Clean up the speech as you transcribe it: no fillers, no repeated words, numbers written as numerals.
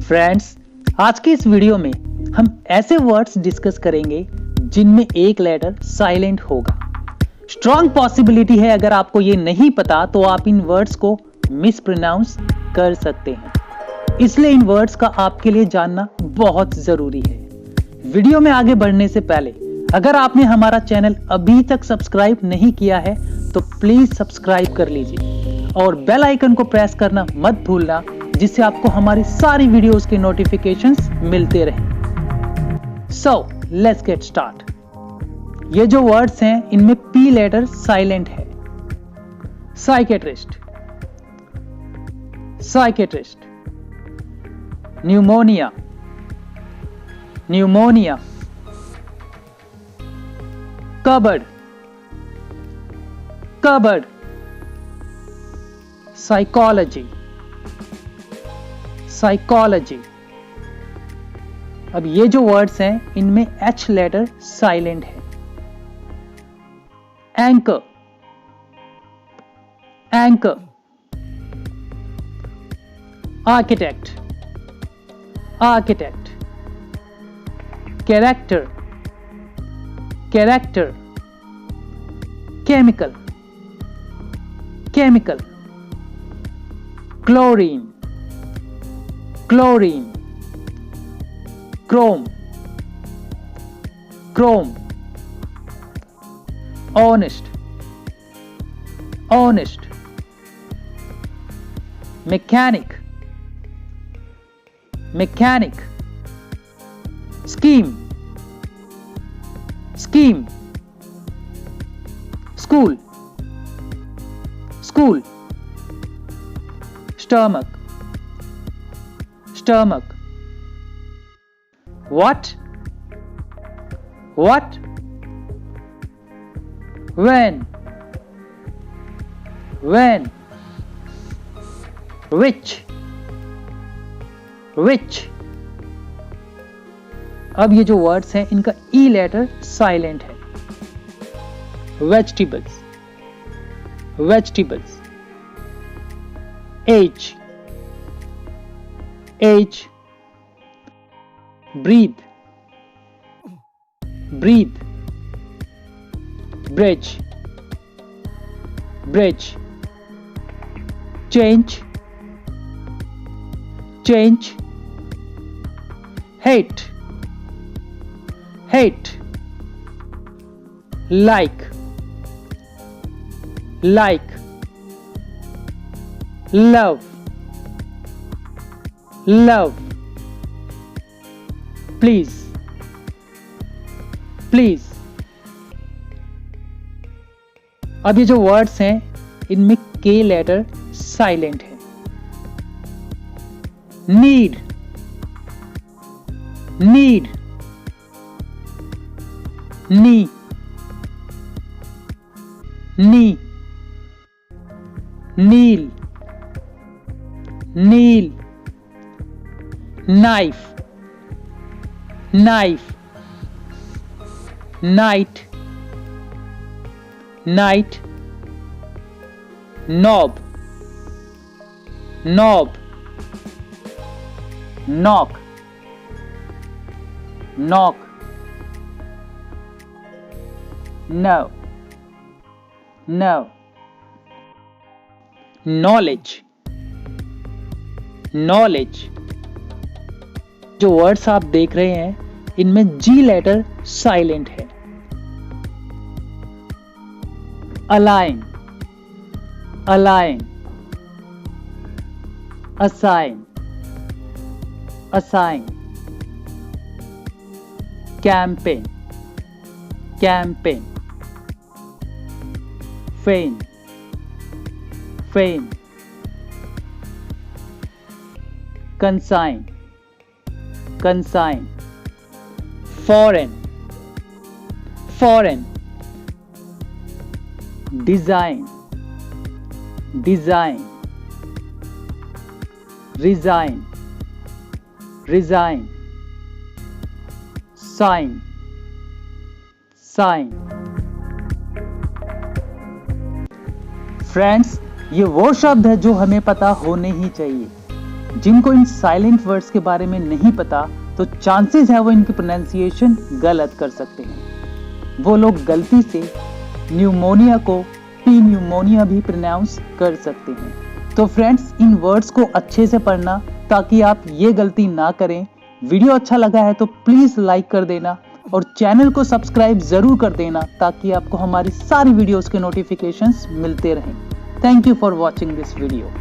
Friends, आज के इस वीडियो में हम ऐसे वर्ड्स डिस्कस करेंगे जिनमें एक लेटर साइलेंट होगा। स्ट्रॉन्ग पॉसिबिलिटी है अगर आपको ये नहीं पता तो आप इन वर्ड्स को मिस प्रोनाउंस कर सकते हैं, इसलिए इन वर्ड्स का आपके लिए जानना बहुत जरूरी है। वीडियो में आगे बढ़ने से पहले अगर आपने हमारा चैनल अभी तक सब्सक्राइब नहीं किया है तो प्लीज सब्सक्राइब कर लीजिए और बेल आइकन को प्रेस करना मत भूलना, जिससे आपको हमारी सारी वीडियोस के नोटिफिकेशंस मिलते रहें। So let's get start. ये जो वर्ड्स हैं इनमें पी लेटर साइलेंट है। Psychiatrist, psychiatrist. Pneumonia, pneumonia. Cupboard, cupboard. Psychology, psychology. अब ये जो वर्ड्स हैं इनमें एच लेटर साइलेंट है। Anchor, anchor. Architect, architect. Character, character. Chemical, chemical. Chlorine, chlorine. Chrome, Chrome. Honest, honest. Mechanic, mechanic. Scheme, scheme. School, school. Stomach, stomach. What? What? When? When? Which? Which? अब ये जो words हैं इनका E letter silent है। Vegetables, vegetables. Edge, edge. breathe, breathe। bridge, bridge। change, change। hate, hate। like, like। love, love। Please, please. अब ये जो words हैं इनमें के लेटर साइलेंट है। Need, need. Knee, knee. Kneel, kneel. Knife, knife। night, night। knob, knob। knock, knock। no, no। knowledge, knowledge। जो words आप देख रहे हैं इनमें जी लेटर साइलेंट है। Align, align. Assign, assign. Campaign, campaign. Feign, feign. Consign, consign. Foreign, foreign. Design, design. Resign, resign. Sign, sign. Friends, ये वो शब्द है जो हमें पता होने ही चाहिए। जिनको इन साइलेंट वर्ड्स के बारे में नहीं पता तो चांसेस है वो इनकी प्रोनाउंसिएशन गलत कर सकते हैं। वो लोग गलती से न्यूमोनिया को पी न्यूमोनिया भी प्रोनाउंस कर सकते हैं। तो फ्रेंड्स, इन वर्ड्स को अच्छे से पढ़ना ताकि आप ये गलती ना करें। वीडियो अच्छा लगा है तो प्लीज लाइक कर देना और चैनल को सब्सक्राइब जरूर कर देना ताकि आपको हमारी सारी वीडियोस के नोटिफिकेशंस मिलते रहें। Thank you for watching this video.